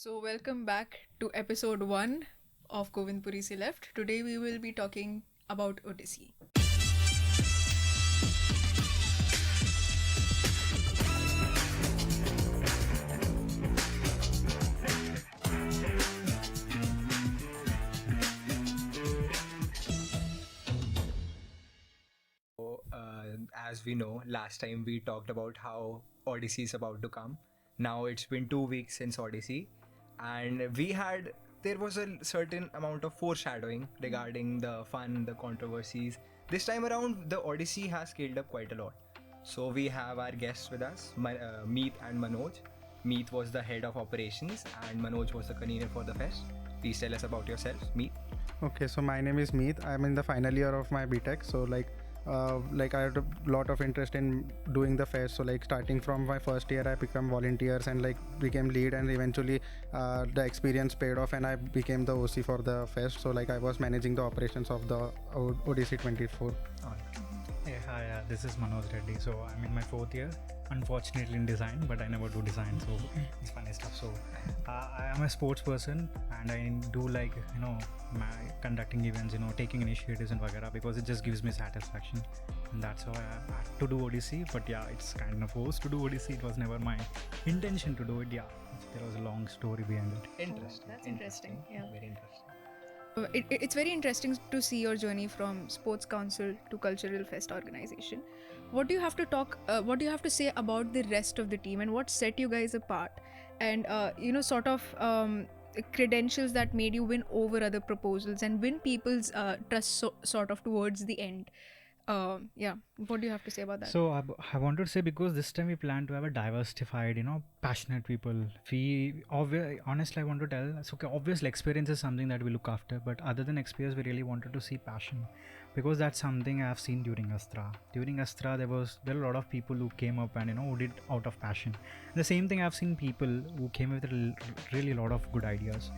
So, welcome back to episode 1 of Govindpuri Se Left. Today, we will be talking about Odyssey. As we know, last time we talked about how Odyssey is about to come. Now it's been 2 weeks since Odyssey, and there was a certain amount of foreshadowing regarding the fun, the controversies. This time around, the Odyssey has scaled up quite a lot. So we have our guests with us, Meet and Manoj. Meet was the head of operations, and Manoj was the convener for the fest. Please tell us about yourself, Meet. Okay, so my name is Meet. I'm in the final year of my BTech. So I had a lot of interest in doing the fest. So starting from my first year, I became volunteers and became lead, and eventually the experience paid off, and I became the OC for the fest. So I was managing the operations of the Odyssey 24. Hey, hi, this is Manoj Reddy. So I'm in my fourth year, unfortunately in design, but I never do design, so it's funny stuff. So I am a sports person, and I do conducting events, taking initiatives and vagara, because it just gives me satisfaction, and that's why I had to do Odyssey. But yeah, it's kind of forced to do Odyssey. It was never my intention to do it. Yeah, there was a long story behind it. Interesting. That's interesting. Yeah. Very interesting. It's very interesting to see your journey from sports council to cultural fest organization. What do you have to what do you have to say about the rest of the team, and what set you guys apart, and credentials that made you win over other proposals and win people's trust sort of towards the end? What do you have to say about that? So I wanted to say, because this time we plan to have a diversified, passionate people. Honestly, I want to tell, so obviously experience is something that we look after, but other than experience, we really wanted to see passion, because that's something I've seen during Astra. During Astra, there were a lot of people who came up and who did out of passion. The same thing I've seen people who came with really a lot of good ideas,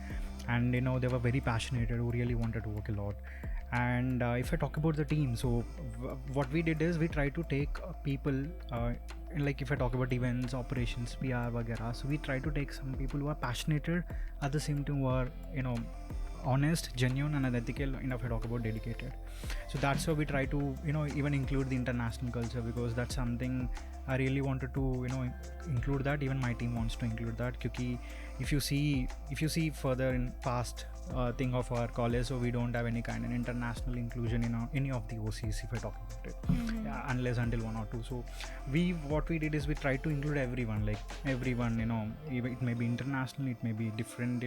and they were very passionate, who really wanted to work a lot. And if I talk about the team, so what we did is we tried to take people, if I talk about events, operations, PR, vagara, so we try to take some people who are passionate, at the same time who are honest, genuine, and ethical. If I talk about dedicated, so that's how we try to even include the international culture, because that's something I really wanted to include. That even my team wants to include that, because if you see further in past thing of our college, so we don't have any kind of international inclusion in any of the OCs, if I talk about it. Unless until one or two. So what we did is we tried to include everyone, it may be international, it may be different,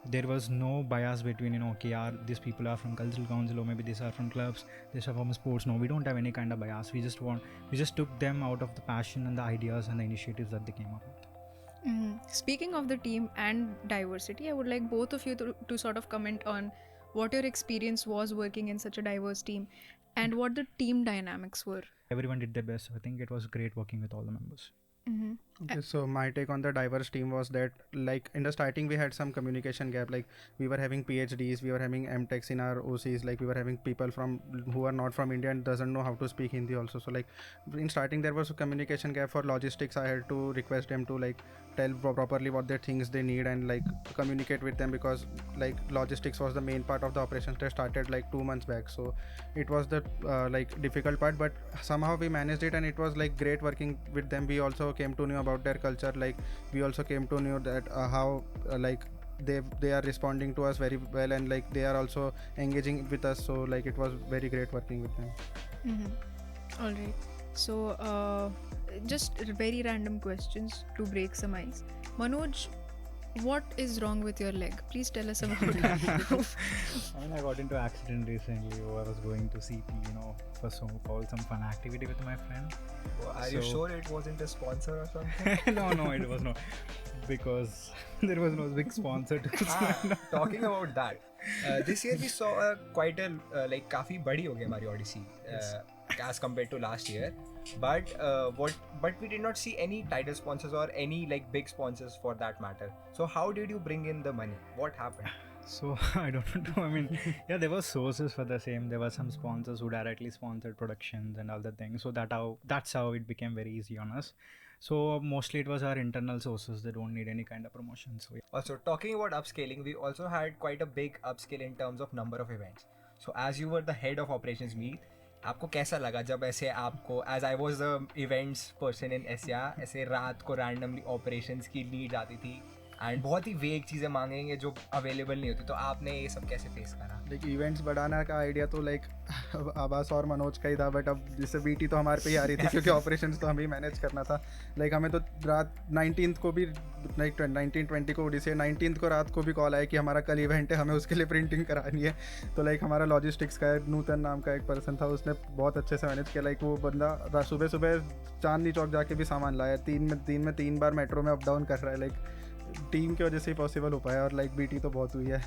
there was no bias between these people are from cultural council, or maybe these are from clubs, these are from sports. No, we don't have any kind of bias. We just took them out of the passion and the ideas and the initiatives that they came up with. Speaking of the team and diversity, I would like both of you to sort of comment on what your experience was working in such a diverse team and what the team dynamics were. Everyone did their best. I think it was great working with all the members. Okay, so my take on the diverse team was that in the starting we had some communication gap. We were having PhDs, we were having MTechs in our OCs, we were having people who are not from India and doesn't know how to speak Hindi also. So in starting there was a communication gap. For logistics, I had to request them to tell properly what the things they need and communicate with them, because logistics was the main part of the operations that started 2 months back. So it was the difficult part, but somehow we managed it, and it was great working with them. We also came to know about their culture. We also came to know that how they are responding to us very well, and they are also engaging with us. So it was very great working with them. All right. So just very random questions to break some ice. Manoj, what is wrong with your leg? Please tell us about it. I got into accident recently. I was going to CP, for some fun activity with my friend. Are you sure it wasn't a sponsor or something? No, it was not, because there was no big sponsor to Talking about that, this year we saw quite a काफी बड़ी हो गई हमारी Odyssey as compared to last year, but we did not see any title sponsors or any big sponsors for that matter. So how did you bring in the money? What happened? So I don't know. I mean, yeah, there were sources for the same. There were some sponsors who directly sponsored productions and other things. So that's how it became very easy on us. So mostly it was our internal sources. They don't need any kind of promotion. So yeah. Also, talking about upscaling, we also had quite a big upscale in terms of number of events. So as you were the head of operations meet, आपको कैसा लगा जब ऐसे आपको as I was the events person in Asia ऐसे रात को randomly operations की नीड आती थी एंड बहुत ही वेग चीज़ें मांगेंगे जो अवेलेबल नहीं होती, तो आपने ये सब कैसे फेस करा? लाइक इवेंट्स बढ़ाने का आइडिया तो लाइक आवास और मनोज का ही था, बट अब जिससे बीटी तो हमारे पे ही आ रही थी क्योंकि ऑपरेशंस तो हमें ही मैनेज करना था. लाइक हमें तो रात 19th को भी लाइक 19-20 को ओडिसी 19th को रात को भी कॉल आया कि हमारा कल इवेंट है, हमें उसके लिए प्रिंटिंग करानी है. तो लाइक हमारा लॉजिस्टिक्स का नूतन नाम का एक पर्सन था, उसने बहुत अच्छे से मैनेज किया. लाइक वो बंदा सुबह सुबह चांदनी चौक जाके भी सामान लाया, दिन में 3 बार मेट्रो में अप डाउन कर रहा है. लाइक टीम की वजह से ही पॉसिबल हो पाया. और लाइक बीटी तो बहुत हुई है.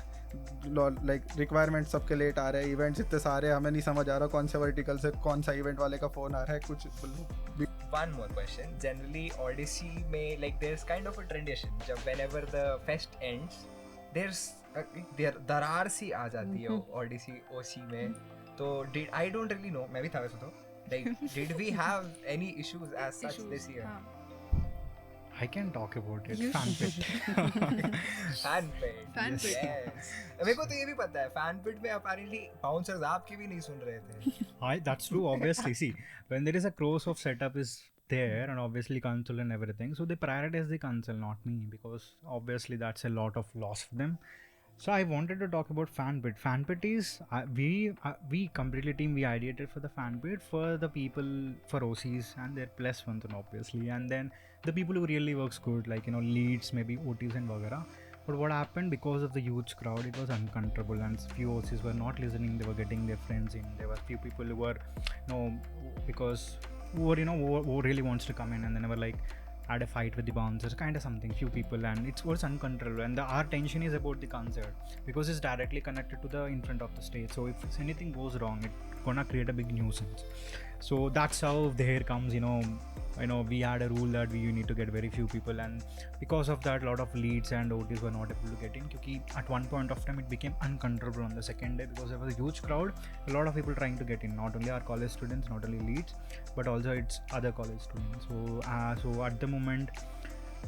लाइक रिक्वायरमेंट सबके लेट आ रहे हैं, इवेंट्स इतने सारे, हमें नहीं समझ आ रहा कौन से वर्टिकल से कौन सा इवेंट वाले का फ़ोन आ रहा है कुछ. One more question. Generally, Odyssey में like there's kind of a tradition. जब whenever the fest ends, दरार सी आ जाती है Odyssey OC में. तो I don't really know. मैं भी था वैसे तो. Like, did we have any issues as such this year? हाँ. I can talk about it. You Fanpit. Fanpit. Fanpit. Yes. मेरे को तो ये भी पता है. Fanpit में apparently bouncers आपकी भी नहीं सुन रहे थे. That's true. Obviously, see, when there is a crores of setup is there, and obviously console and everything, so they prioritize the console, not me, because obviously that's a lot of loss for them. So I wanted to talk about Fanbit. Fanbit is we completely team we ideated for the Fanbit for the people for OCs and their plus ones, and obviously, and then the people who really works good, like leads, maybe OTs and vagara. But what happened, because of the huge crowd, it was uncontrollable, and few OCs were not listening. They were getting their friends in. There were few people who were because who really wants to come in, and then they were like had a fight with the bouncers, kind of something, few people, and it was uncontrollable. And our tension is about the concert because it's directly connected to the in front of the stage. So if anything goes wrong, it's gonna create a big nuisance. So that's how there comes, we had a rule that we need to get very few people, and because of that, a lot of leads and OTs were not able to get in. Because at one point of time, it became uncontrollable on the second day because there was a huge crowd, a lot of people trying to get in. Not only our college students, not only leads, but also it's other college students. So at the moment,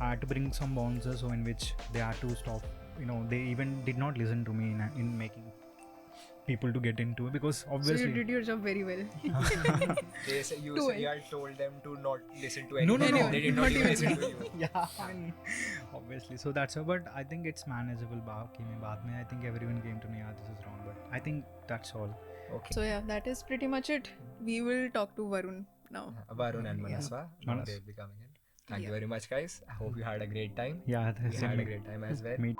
I had to bring some bouncers, so in which they had to stop. They even did not listen to me in making people to get into it, because obviously. So you did your job very well. You had told them to not listen to anyone. No. They did not even listen to you. Yeah, obviously. So that's how, but I think it's manageable. I think everyone came to me, this is wrong, but I think that's all. Okay. So yeah, that is pretty much it. We will talk to Varun now. Varun and Manasva. Manas. They'll be coming in. Thank you very much, guys. I hope you had a great time. Yeah, We had a great time as well. Me.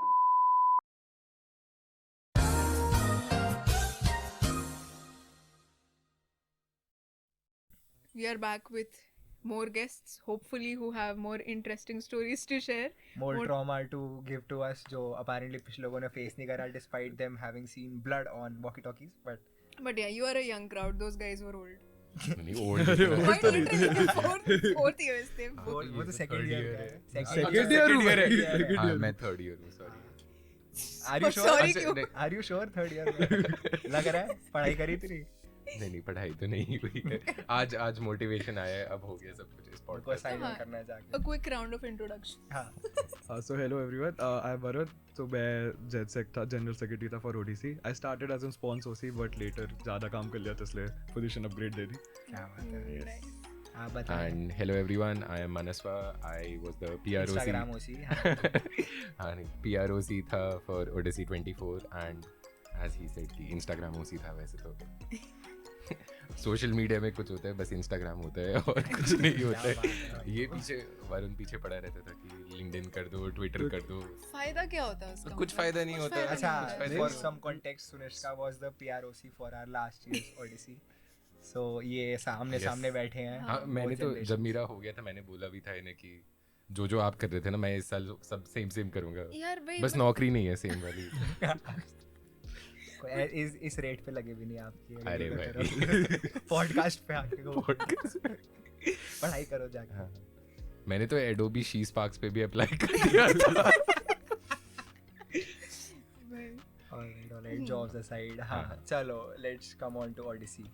We are back with more guests, hopefully who have more interesting stories to share. More trauma to give to us, जो apparently पिछले लोगों ने face नहीं करा, despite them having seen blood on walkie-talkies. But yeah, you are a young crowd. Those guys were old. नहीं old Quite interesting. Fourth years थे. वो तो second year का है. Second year है. हाँ मैं थर्ड ईयर हूँ sorry Are you sure? Sorry क्यों? Are you sure third year में? लग रहा है पढ़ाई करी थी नहीं पढ़ाई तो नहीं हुई है आज मोटिवेशन आया है अब हो गया सब कुछ इस को पॉडकास्ट साइन हाँ. करना है A जाके. quick round of introduction. हाँ. So hello everyone, I am Varun. So मैं JetSec था, general secretary था for Odyssey. I started as a sponsor OC, but later ज़्यादा काम कर लिया तो इसलिए position upgrade दे दी. क्या बात है. Nice. आप बताएं. And hello everyone I am Manasva I was the Instagram PROC OC. हाँ PROC था for Odyssey 24 and as he said कि इंस्टाग्राम OC था वैसे तो सोशल मीडिया में कुछ होता है बस इंस्टाग्राम होता है और कुछ नहीं होता है. ये पीछे वरुण पीछे पड़ा रहता था कि लिंक्डइन कर दो ट्विटर कर दो फायदा क्या होता है उसका? कुछ फायदा नहीं होता. अच्छा, फायदा for नहीं. some context, Sunishka was the PROC for our last year's Odyssey. So ये सामने सामने बैठे हैं. हाँ मैंने तो जब मेरा हो गया था मैंने बोला भी था इन्हें कि जो आप कर रहे थे ना मैं इस साल सब सेम करूंगा. यार भाई बस नौकरी नहीं है सेम वाली. इस रेट पे लगे भी नहीं आपकी. अरे भाई पॉडकास्ट पे आके पढ़ाई करो जाके. हाँ. मैंने तो एडोबी शी स्पार्क्स पे भी अप्लाई कर दिया था. Alright, jobs aside. हाँ चलो let's come on to Odyssey.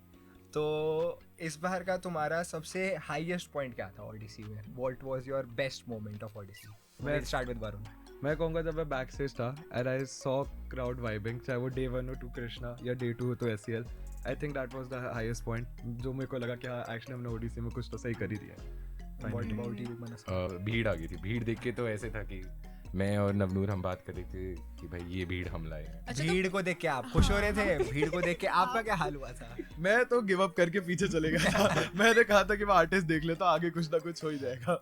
तो इस बार का तुम्हारा सबसे हाईएस्ट पॉइंट क्या था ऑडिसी में? What was your best moment of Odyssey? Let's start with Varun. मैं कहूँगा जब मैं बैक स्टेज था and I saw crowd vibing, चाहे वो डे 1 हो तो कृष्णा या डे 2 हो तो SEL, I think that was the highest point जो मेरे को लगा कि हाँ एक्चुअली हमने ओडीसी में कुछ तो सही कर ही दिया. व्हाट अबाउट यू मनस? भीड़ आ गई थी. भीड़ देख के तो ऐसे था कि मैं और नवनूर हम बात कर रहे थे कि भाई ये भीड़ हम लाए हैं. अच्छा, भीड़ को देख के आप खुश हो रहे थे? भीड़ को देख के आपका क्या हाल हुआ था? मैं तो गिव अप करके पीछे चले गया था. मैंने कहा था कि मैं आर्टिस्ट देख लेता, आगे कुछ ना कुछ हो ही जाएगा.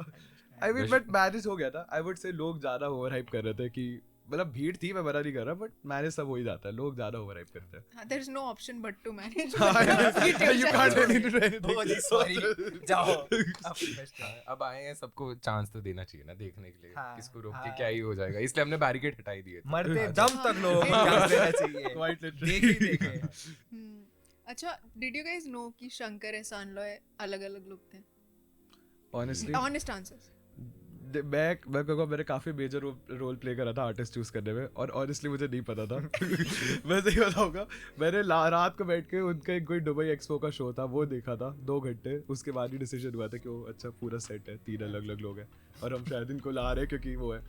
आई मीन बट मैनेज हो गया था. आई वुड से लोग ज्यादा ओवर हाइप कर रहे थे कि मतलब भीड़ थी, मैं मना नहीं कर रहा, बट मैनेज सब हो ही जाता है. लोग ज्यादा ओवर हाइप करते हैं. There is no option but to manage. You can't really do anything. Oh, sorry. जाओ. अब आए हैं, सबको चांस तो देना चाहिए ना देखने के लिए. हाँ, किसको रोक के हाँ. क्या ही हो जाएगा, इसलिए हमने बैरिकेड हटाई दिए थे. मरते दम तक लोग चांस देना चाहिए. Quite literally. देख ही देखे. अच्छा, डिड यू गाइस नो कि शंकर-एहसान-लॉय अलग-अलग लोग थे? Honestly, honest answers. मैं कहूँगा मैंने काफी मेजर रोल प्ले करा था आर्टिस्ट चूज करने में, और ऑनेस्टली मुझे नहीं पता था. मैं सही बताऊंगा, मैंने रात को बैठ के उनका एक कोई दुबई एक्सपो का शो था वो देखा था 2 घंटे. उसके बाद ही डिसीजन हुआ था कि वो अच्छा पूरा सेट है, 3 अलग अलग लोग हैं और हम शायद इनको ला रहे हैं क्योंकि वो है.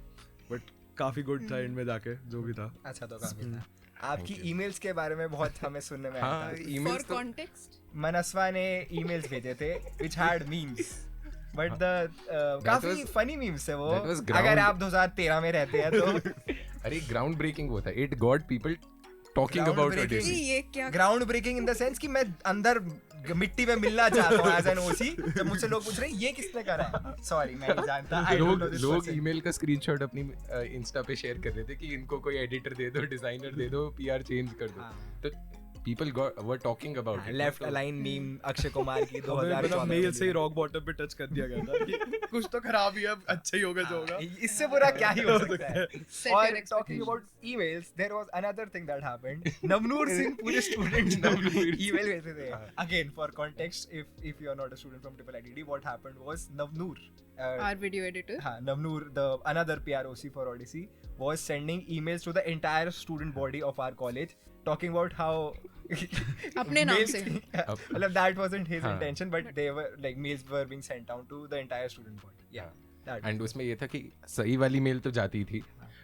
बट काफी गुड था एंड में जाके जो भी था. अच्छा तो काफी था. आपकी ईमेल्स के बारे में बहुत हमें सुनने में हाँ, आया था. फॉर ईमेल्स तो कॉन्टेक्स्ट, मनस्वा ने ईमेल्स भेजे थे which had memes. बट काफी फनी मीम्स है वो. that was अगर ground- आप 2013 में रहते हैं तो. अरे ग्राउंड ब्रेकिंग वो था. It got people talking Ground about breaking. ओडीसी. ये क्या? Ground breaking in the sense कि मैं अंदर मिट्टी में मिलना चाहता हूँ एज एन ओसी. जब मुझसे लोग पूछ रहे हैं ये किसने करा है, सॉरी मैं नहीं जानता. I don't know this लोग person. ईमेल का स्क्रीनशॉट अपनी इंस्टा पे शेयर कर रहे थे कि इनको कोई एडिटर दे दो, डिजाइनर दे दो, पीआर चेंज कर दो. हाँ. तो people were talking about it. Left align meme Akshay Kumar की मतलब 2014 मेल से ही रॉक बॉटम पे टच कर दिया गया था कि कुछ तो खराब ही है, अब अच्छा ही होगा जो होगा. इससे बुरा क्या ही हो सकता है. Set your और expectations. talking about emails, there was another thing that happened. Navnoor Singh पूरे स्टूडेंट ईमेल भेजे थे. Again for context, if you are not a student from IIITD, what happened was Navnoor, Our video editor. Navnoor, the another PROC for Odyssey, was sending emails to the entire student body of our college talking about how अपने नाम mails- से. मतलब that wasn't his हाँ. intention, but they were like mails were being sent down to the entire student body. Yeah. That and उसमें ये था कि सही वाली मेल तो जाती थी,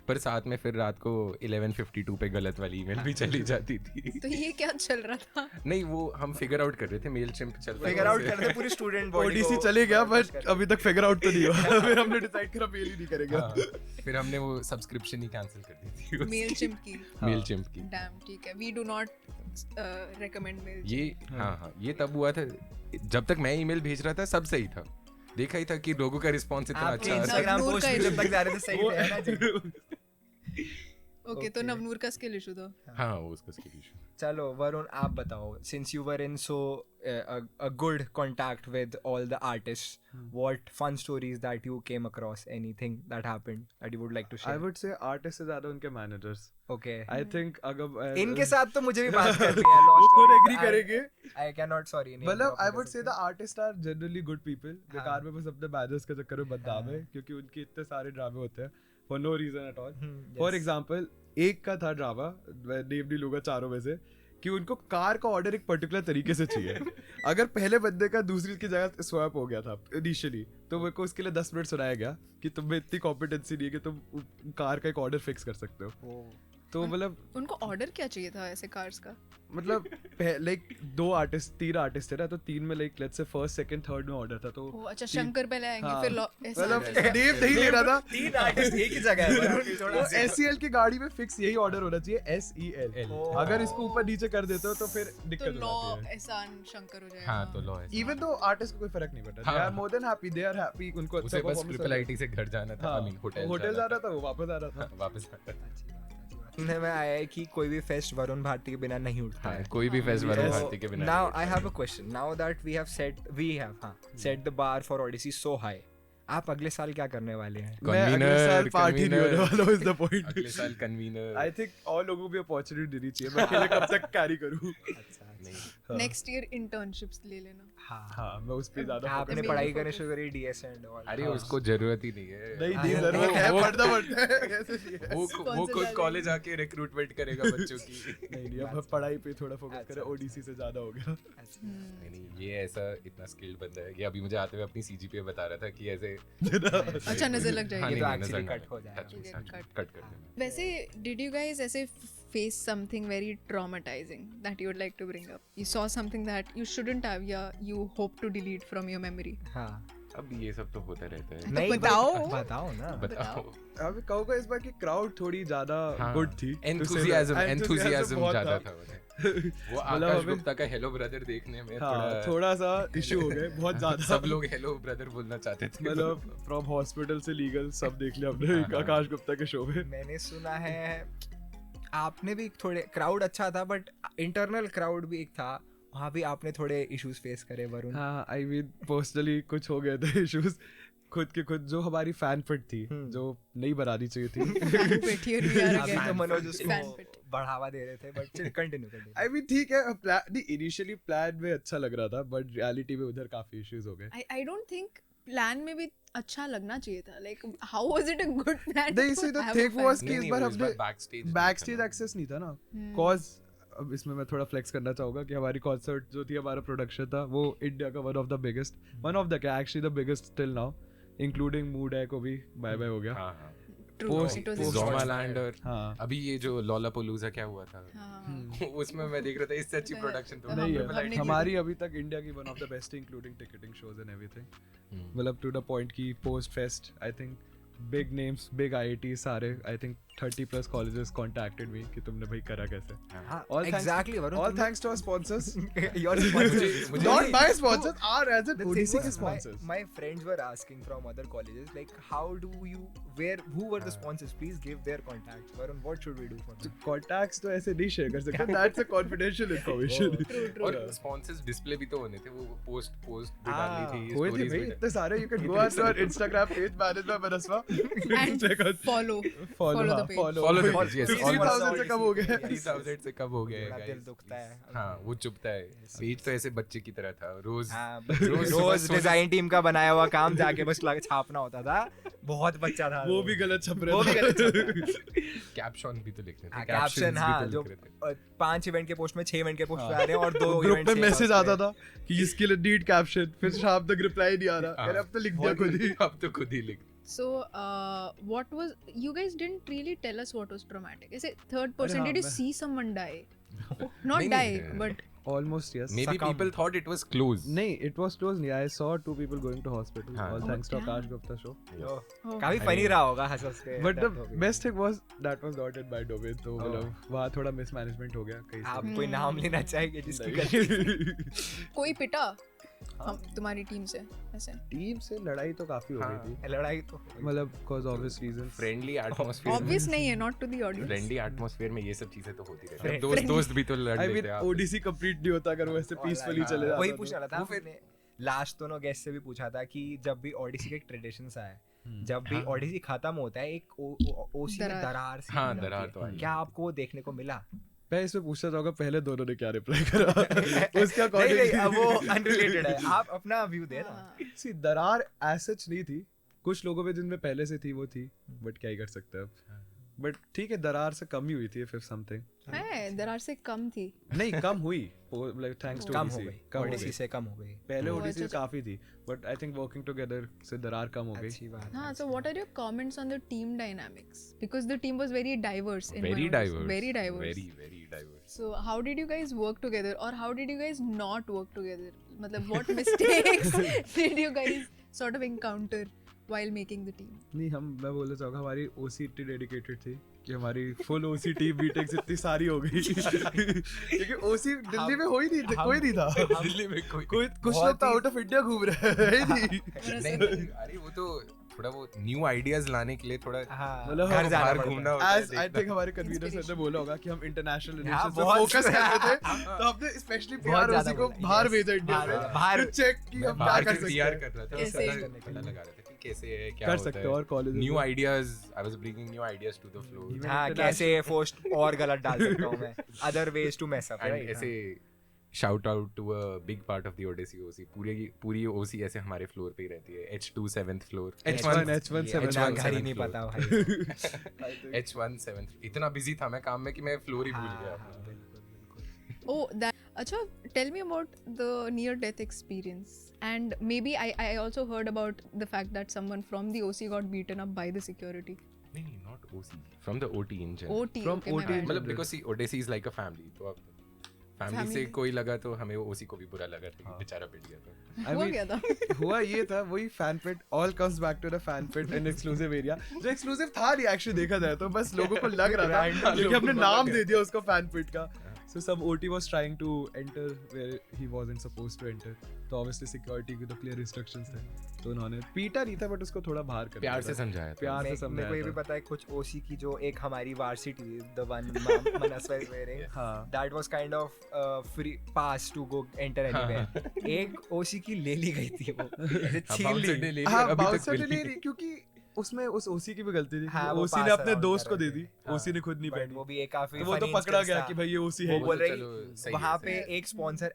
पर साथ में फिर रात को 11:52 पे गलत वाली ईमेल भी चली जाती थी. तो ये क्या चल रहा था? नहीं, वो हम फिगर आउट कर रहे थे. मेल चिम्प चल रहा फिगर आउट करते पूरी स्टूडेंट बॉडी ओडीसी चले गया बट अभी तक फिगर आउट तो नहीं हुआ. फिर हमने डिसाइड करा मेल ही नहीं करेंगे. फिर हमने वो सब्सक्रिप्शन ही कैंसिल कर दी थी. मेल चिम्प की. मेल चिम्प की. डैम, ठीक है. We do not recommend mail. ये हाँ, ये तब हुआ था जब तक मैं ईमेल भेज रहा था सब सही था. देखा ही था कि लोगों का रिस्पॉन्स इतना आपके अच्छा आ रहा है. इंस्टाग्राम नवनूर पोस्ट का भी जब तक जा रहे थे सही थे ना जी. ओके, तो नवनूर का स्किल इशू था. हाँ, वो उसका स्किल इशू. चलो वरुण आप बताओ, since you were in so a good contact with all the artists, what fun stories that you came across, anything that happened that you would like to I share? would say artists से ज्यादा उनके managers. Okay. I think अगर इनके साथ तो मुझे भी बात करनी है. वो Lost खुद stories. agree करेंगे. I cannot, sorry. name मतलब drop I नहीं would कर say सकते. the artists are generally good people. बेकार में बस अपने managers के चक्कर में बदनाम है क्योंकि उनके इतने सारे ड्रामे होते हैं for no reason at all. For example, एक का था ड्रामा, नेम नहीं लूंगा चारों में से, कि उनको कार का ऑर्डर एक पर्टिकुलर तरीके से चाहिए. अगर पहले बंदे का दूसरी की जगह स्वैप हो गया था इनिशियली, तो मेरे को उसके लिए 10 मिनट सुनाया गया कि तुम्हें इतनी कॉम्पिटेंसी नहीं है कि तुम कार का एक ऑर्डर फिक्स कर सकते हो. तो मतलब उनको ऑर्डर क्या चाहिए था ऐसे कार्स का? मतलब लाइक 3 आर्टिस्ट थे ना, तो 3 में like let's say first second third में ऑर्डर था. तो ओ अच्छा, शंकर पहले आएंगे हाँ. फिर मतलब एहसान. नेम नहीं ले रहा था. 3 आर्टिस्ट एक ही जगह है. वरुण, थोड़ा तो SEL की गाड़ी में फिक्स यही ऑर्डर होना चाहिए, SEL. अगर इसको ऊपर नीचे कर देते हो तो फिर तो दिक्कत लॉ हो जाती है. एहसान शंकर हो जाएगा. हाँ, तो लो है. इवन दो आर्टिस्ट को कोई फर्क नहीं पड़ता. हाँ. They are more than happy, they are happy. उनको अच्छा उसे बस performance ट्रिपल आईटी से घर जाना था. आई मीन होटल जा रहा था, वो वापस आ रहा था. वापस आ रहा था. सुनने में आया है कि कोई भी फेस्ट वरुण भारती के बिना नहीं उठता हाँ, है. कोई भी फेस्ट वरुण So, भारती के बिना now नहीं I have a question. Now that we have set the bar for Odyssey so high, आप अगले साल क्या करने वाले हैं? मैं अगले साल Convener, पार्टी नहीं होने वाला हूँ, is the point. अगले साल कन्वीनर. I think और लोगों को भी अपॉर्चुनिटी देनी चाहिए. मैं अकेले कब तक कैरी करूँ? अच्छा नहीं नेक्स्ट ईयर इंटर्नशिप्स ले लेना. हाँ मैं उस पे ज्यादा आपने Main पढ़ाई focus. करनी शुरू करी डीएस एंड ऑल. अरे उसको जरूरत ही नहीं है. नहीं हाँ, दी वो- जरूरत है वो- पढ़ना पड़ता है कैसे नहीं है? वो Sponsor खुद डालेंगे. कॉलेज आके रिक्रूटमेंट करेगा बच्चों की. नहीं अब पढ़ाई पे थोड़ा फोकस करें ओडीसी से ज्यादा हो गया. नहीं ये ऐसा इतना स्किल्ड बंदा है. ये अभी मुझे आते हुए अपनी सीजीपीए बता रहा था कि ऐसे अच्छा नजर लग हाँ, जाएगी. तो नहीं, actually नजर cut हो जाएगा. ठीक है, cut. कट कर देना. वैसे did you guys ऐसे face something very traumatizing that you would like to bring up? You saw something that you shouldn't have या you hope to delete from your memory? हाँ. अब ये सब तो होता रहता है. नहीं बताओ. बताओ ना. बताओ. अब कहूँगा इस बार की क्राउड थोड़ी ज्यादा हाँ. गुड थी. एंथुसियाज्म बहुत ज्यादा था. था उन्हें. वो आकाश गुप्ता का हेलो ब्रदर देखने में हाँ थोड़ा सा इशू हो गए बहुत ज्यादा. सब लोग हेलो ब्रदर बोलना चाहते थे. मतलब फ्रॉम हॉस्पिटल से लीगल सब देख लिया हमने आकाश गुप्ता के शो में. मैंने सुना है आपने भी थोड़े क्राउड अच्छा था बट इंटरनल क्राउड भी एक था. वहाँ भी आपने थोड़े इश्यूज फेस करे वरुण. हाँ आई मीन पर्सनली कुछ हो गए थे इश्यूज खुद के खुद. जो हमारी फैन पिट थी जो नहीं बनानी चाहिए थी. Fan pit, here we are अभी again. तो मनोज Fan उसको pit. बढ़ावा दे रहे थे बट चल कंटिन्यू. आई मीन ठीक है नहीं इनिशियली प्लान में अच्छा लग रहा था बट रियलिटी में उधर काफी इश्यूज हो गए. I don't think plan में भी अच्छा लगना चाहिए था. Like how was it a good plan? नहीं to see the have a thing fan was pit? कि इस बार हमने बैकस्टेज बैकस्टेज एक्सेस नहीं था ना. कॉज अब इसमें मैं थोड़ा फ्लेक्स करना चाहूंगा कि हमारी कॉन्सर्ट जो थी हमारा प्रोडक्शन था वो इंडिया का one of the biggest actually the biggest till now including mood है को भी बाय बाय हो गया. हाँ True, post- it was post- a- जोमालैंड और हाँ अभी ये जो लॉलापोलूजा क्या हुआ था हाँ. उसमें मैं देख रहा था इससे अच्छी प्रोडक्शन तो नहीं हमने है की हमारी अभी तक इंडिया की one of the best including ticketing shows and everything. मतलब टू द पॉइंट की post fest I think big names big IIT सारे I think 30+ colleges contacted me कि तुमने भाई करा कैसे. All thanks- exactly all thanks to our sponsors. Your Not my sponsors, our as an ODC के sponsors. My friends were asking from other colleges like how do you who were the sponsors, please give their contacts. Varun, what should we do for them? Contacts तो ऐसे नहीं share कर सकते. That's a confidential information. और sponsors display भी तो होने थे. वो पोस्ट भी डालनी थी हुए थे stories भाई भी इतने सारे. You can go on to our Instagram page managed by Manasva. And Check out. follow Follow the हाँ, page. follow the the page, yes. 3,000 से कम हो गए. 3000 से कम हो गए थोड़ा दिल guys. दुखता है. हाँ वो चुभता है. पेज तो ऐसे बच्चे की तरह था. रोज हाँ, रोज रोज डिजाइन टीम का बनाया हुआ काम जाके बस छापना होता था. बहुत बच्चा था वो भी गलत छप रहे वो भी थे. गलत छप रहा था. कैप्शन भी तो लिखने थे. कैप्शन captions भी हाँ तो जो लिख रहे थे. 5 इवेंट के पोस्ट में 6 इवेंट के पोस्ट पे आ रहे हैं और 2 ग्रुप में मैसेज आता था कि इसके लिए नीड कैप्शन फिर शाम तक रिप्लाई नहीं आ रहा. हाँ. मैंने अब तो लिख दिया खुद ही. अब तो खुद ही लिख. So, what was you guys didn't really tell us what was traumatic? Is it third person? हाँ, Did you मैं- see someone die? Not नहीं, die, नहीं. but Almost yes. Maybe Succumb. people thought it was closed. नहीं it was closed नहीं. I saw 2 people going to hospital. हाँ. All Oh, thanks to damn. Akash Gupta show. oh, काफी funny रहा होगा हंस हंस के. But the death हो गई. best thing was that was not in my domain. तो मतलब वहाँ थोड़ा mismanagement हो गया कहीं से. आप कोई नाम लेना चाहेंगे जिसकी गलती कोई पिटा हम तुम्हारी टीम से ऐसे? टीम से लड़ाई तो काफी हो हाँ. गई थी. लड़ाई तो मतलब cause obvious reasons. Friendly atmosphere. Obvious नहीं है, not to the audience. Friendly atmosphere में ये सब चीजें तो होती रहती हैं. Friend- दोस्त दोस्त भी तो लड़ I लेते mean हैं आप. ODC complete नहीं होता अगर वो ऐसे peacefully चले जाता. वही तो. पूछना था. मैंने लास्ट दोनों गेस्ट से भी पूछा था कि जब भी ऑडिसी के एक ट्रेडिशन सा है जब भी ऑडिसी खत्म होता है एक ओसी दरार सी हाँ, बन दरार जाती तो है. आई. क्या आपको वो देखने को मिला? मैं इसमें पूछना चाहूंगा पहले दोनों ने क्या रिप्लाई करा. उसका नहीं, नहीं, अब वो according अनरिलेटेड है. आप अपना व्यू दे ना. हाँ. सी दरार as such नहीं थी. कुछ लोगों में जिनमें पहले से थी वो थी बट क्या ही कर सकते हैं अब. बट ठीक है दरार से कम ही हुई थी फिर समथिंग. है दरार से कम थी. नहीं कम हुई लाइक थैंक्स टू कम हो ODC. गई. कम हो ऑडिसी गई. से कम हो गई. पहले Oh, ओडीसी अच्छा, काफी थी but I think working together से दरार कम हो गई. अच्छी बात. हाँ, so what are your comments on the team dynamics? Because the team was very diverse. In Very Manoj. diverse. Very diverse. Very very diverse. So how did you guys work together, or how did you guys not work together? मतलब what mistakes did you guys sort of encounter while making the team? नहीं मैं बोलना चाहूंगा हमारी ओसी इतनी dedicated थी कि हमारी फुल ओसी टीम बीटेक्स इतनी सारी हो गई. क्योंकि ओसी दिल्ली में हो ही नहीं कोई नहीं था. दिल्ली में कोई कुछ लोग तो आउट ऑफ इंडिया घूम रहे हैं. नहीं. अरे वो तो थोड़ा वो न्यू आइडियाज लाने के लिए थोड़ा मतलब घर जाना बाहर पड़ता घूमना है. होता है. As I think हमारे कन्वीनर सर ने बोला होगा कि हम इंटरनेशनल हाँ, रिलेशंस पे बहुत फोकस कर रहे थे. हाँ. तो हमने स्पेशली बहुत पीआर ज्यादा ओसी को बोला. बाहर Yes. भेजा इंडिया बाहर में चेक कि हम क्या बाहर कर से सकते पीआर हैं. कर रहा था. कैसे? पता लगा रहे थे कि कैसे है क्या कर होता सकते हो और college new ideas. I was bringing new ideas to the floor. हाँ, कैसे पोस्ट और गलत डाल सकता हूँ मैं. Other ways to mess up. And ऐसे shout out to a big part of the Odyssey OC. पूरी OC ऐसे हमारे फ्लोर पे ही रहती है. H2 7th floor. H1 7th इतना घर ही नहीं पता भाई. H1 7th. इतना busy था मैं काम में कि मैं फ्लोर ही भूल गया. Oh, that. Acha, tell me about the near-death experience. And maybe I also heard about the fact that someone from the OC got beaten up by the security. नहीं, not OC. From the OT in general. OT. From okay, OT my bad. मतलब because see, Odyssey is like a family. तो अब family से कोई लगा तो हमें OC को भी बुरा लगा था. बेचारा पिट गया था. हुआ क्या था? हुआ ये था वही fan pit. All comes back to the fan pit and exclusive area जो एक्सक्लूसिव था नहीं एक्चुअली देखा जाए तो बस लोगों को लग रहा था क्योंकि हमने नाम दे दिया उसको फैन पिट का. So some OT was trying to enter where he wasn't supposed to enter. तो obviously security की तो clear instructions थे. तो उन्होंने पीटा नहीं था but उसको थोड़ा बाहर कर दिया प्यार था. से समझाया था. प्यार से मेरे को समझाया ये भी था. पता है कुछ OC की जो एक हमारी varsity the one Manasva is wearing. हाँ. That was kind of free pass to go enter anywhere. एक OC की ले ली गई थी वो. ऐसे छीन ली. हाँ बाउंसर ने ले रही क्योंकि उसमें उस OC की भी गलती थी. हाँ, वो OC ने pass अपने around दोस्त कर को दे रहे दी. थे. OC ने खुद नहीं But पहनी. वो भी एक काफी तो वो तो funny पकड़ा instance गया था. कि भाई ये OC है. वो बोल रही सही है, वहाँ सही पे एक स्पॉन्सर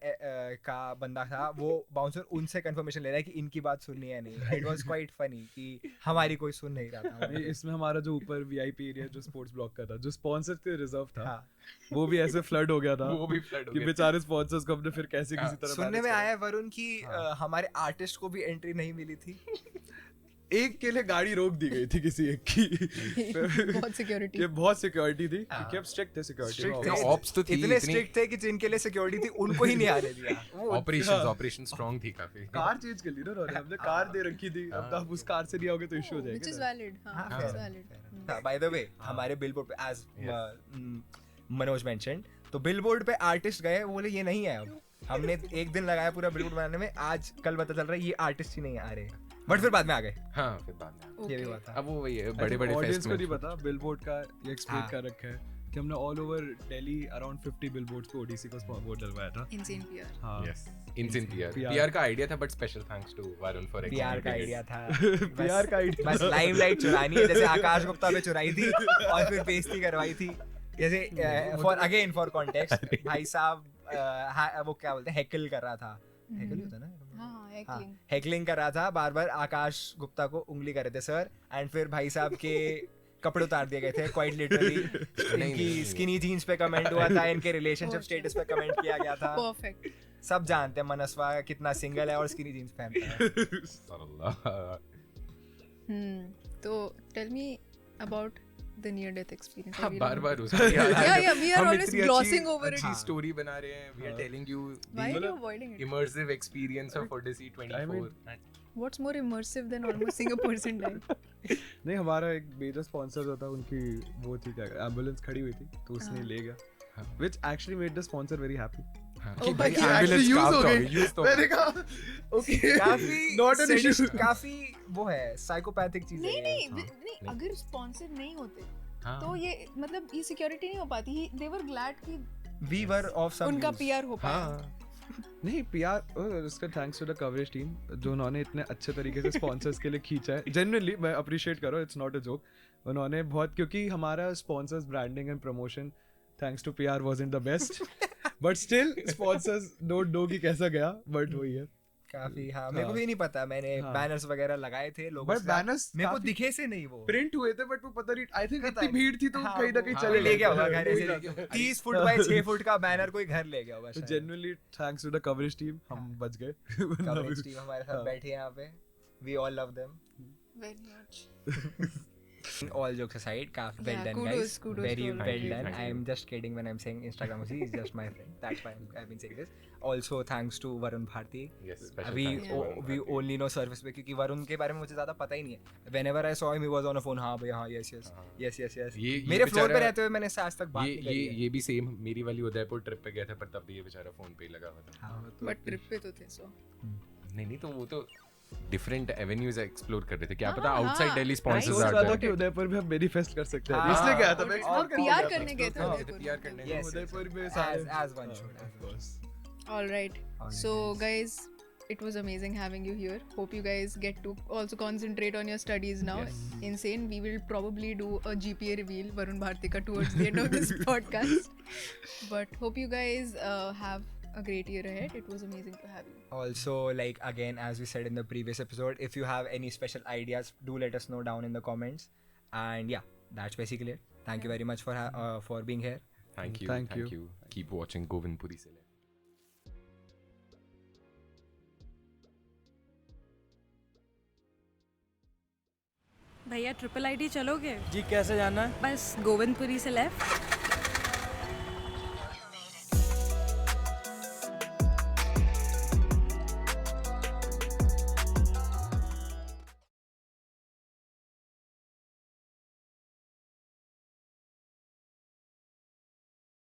का बंदा था वो बाउंसर उनसे कंफर्मेशन ले रहा है कि इनकी बात सुननी है नहीं. इट वाज क्वाइट फनी कि हमारी कोई सुन नहीं रहा था. ये इसमें हमारा जो ऊपर VIP एरिया जो स्पोर्ट्स ब्लॉक का था जो स्पॉन्सर के रिजर्व था हाँ. वो भी ऐसे फ्लड हो गया था. वो भी फ्लड हो कि गया. बेचारे स्पॉन्सर्स को हमने फिर कैसे किसी तरह सुनने manage में करा. आया है वरुण की हमारे आर्टिस्ट को भी एंट्री नहीं मिली थी. एक के लिए गाड़ी रोक दी गई थी किसी एक की. बहुत सिक्योरिटी. ये बहुत सिक्योरिटी थी क्योंकि अब स्ट्रिक्ट थे Strict सिक्योरिटी. थे. ऑप्स तो थी इतने इतनी. स्ट्रिक्ट थे कि जिनके लिए सिक्योरिटी थी उनको ही नहीं आने दिया. ऑपरेशन स्ट्रांग थी काफी. कार चेंज कर ली ना उन्होंने. हमने कार दे रखी थी. अब आप उस कार से नहीं आओगे तो इशू हो Which is जाएगा. valid. हाँ, हाँ, it's valid. By the way हमारे बिलबोर्ड पे एज मनोज मेंशनड तो बिलबोर्ड पे आर्टिस्ट गए वो बोले ये नहीं है. अब हमने एक दिन लगाया पूरा बिलबोर्ड बनाने में. आज कल पता चल रहा है ये आर्टिस्ट ही नहीं आ रहे. बट फिर बाद में आ गए. हाँ फिर बाद में ये भी Okay. बात है. अब वो वही है बड़े ऑडियंस फेस्ट को में नहीं पता बिलबोर्ड का ये एक्सप्लेन हाँ. कर रखा है कि हमने all over Delhi around 50 billboards पे ओडीसी का वो डलवाया था. Insane PR. हाँ. Yes insane PR. PR का आइडिया था but special thanks to Varun for PR का आइडिया था. PR का आइडिया बस लाइमलाइट चुरानी है जैसे आकाश गुप्ता पे चुराई थी और फिर बेइज्जती करवाई थी. जैसे फॉर कॉन्टेक्स्ट भाई साहब वो क्या बोलते हैं हेकल कर रहा था. हेकल ही होता है ना. हाँ, heckling. हेकलिंग कर रहा था बार बार. आकाश गुप्ता को उंगली कर रहे थे सर. एंड फिर भाई साहब के कपड़े उतार दिए गए थे क्वाइट लिटरली. इनकी स्किनी जीन्स पे कमेंट हुआ था. इनके रिलेशनशिप स्टेटस पे कमेंट किया गया था. Perfect. सब जानते हैं मनस्वा कितना सिंगल है और स्किनी जीन्स पहनता है. So tell me about the near-death experience. I हाँ really bar want bar to- उसका Yeah, we are always glossing over it. अच्छी स्टोरी बना रहे हैं. We are telling you Why are the you avoiding it? immersive experience of Odyssey 24. What's more immersive than almost seeing a person die? नहीं हमारा एक major sponsor जो था उनकी वो थी क्या एम्बुलेंस खड़ी हुई थी तो उसने ले गया. Which actually made the sponsor very happy. Oh, but कि actually use हो गई. मैंने कहा okay काफी not an issue. काफी वो है साइकोपैथिक चीज है. नहीं अगर स्पॉन्सर नहीं होते तो ये मतलब ये सिक्योरिटी नहीं हो पाती. They were glad कि We were of some उनका use. PR हो पाया. नहीं PR उसका thanks to the coverage team जो उन्होंने इतने अच्छे तरीके से स्पॉन्सर्स के लिए खींचा है. जेन्युइनली मैं अप्रिशिएट करो. It's not a joke. उन्होंने बहुत क्योंकि हमारा sponsors branding and promotion thanks to PR wasn't the best. But still sponsors don't know कि कैसा गया. बट वही है काफी. हाँ मेरे को भी नहीं पता. मैंने बैनर्स वगैरह लगाए थे लोगों बट बैनर्स मेरे को दिखे से नहीं वो प्रिंट हुए थे बट वो पता नहीं आई थिंक इतनी भीड़ थी तो हाँ, कहीं ना कहीं हाँ, चले ले गया होगा गए. घर ऐसे 30 फुट बाय 6 फुट का बैनर कोई घर ले गया होगा शायद. Genuinely thanks to the coverage team हम बच गए. कवरेज टीम हमारे साथ बैठी है यहाँ पे. We all love them. Very much. All jokes aside, काफी well Yeah, done kudos, guys. kudos Very to all. well Thank you, done. thank I am you. just kidding when I'm saying Instagram Osi is just my friend. That's why I've been saying this. Also thanks to Varun Bharti. Yes, special We thanks to Varun we Bharti. only know surface पे क्योंकि वरुण के बारे में मुझे ज़्यादा पता ही नहीं है. Whenever I saw him, he was on a phone. हाँ भैया हाँ yes yes. ये मेरे फ्लोर पे बेचारा- रहते हुए मैंने इससे आज तक बात नहीं करी है. ये भी सेम मेरी वाली उदयपुर ट्रिप पे गया था पर तब भी ये बेचारा फोन पे ही लगा हुआ था. But trip पे तो थे so. नहीं तो वो तो डिफरेंट एवेन्यूज एक्सप्लोर कर रहे थे. क्या हाँ, पता हाँ, आउटसाइड हाँ, दिल्ली सोच स्पॉन्सर्स रहा था आते कि उदयपुर में हम मैनिफेस्ट कर सकते हैं. हाँ, इसलिए गया था मैं और explore PR करने करने गया गए था. थे उदयपुर. PR करने Yes, उदयपुर में सारे as one should. of course. All right. So guys, it was amazing having you here. Hope you guys get to also concentrate on your studies now. Yes. Insane. We will probably do a GPA reveal, Varun Bharti ka, towards the end of this podcast. But hope you guys have a great year ahead. It was amazing to have you. Also, like again, as we said in the previous episode, if you have any special ideas, do let us know down in the comments. And yeah, that's basically it. Thank you very much for being here. Thank you. Thank you. Keep watching Govindpuri Select. भैया IIIT चलोगे? जी कैसे जाना है? बस गोविंदपुरी से left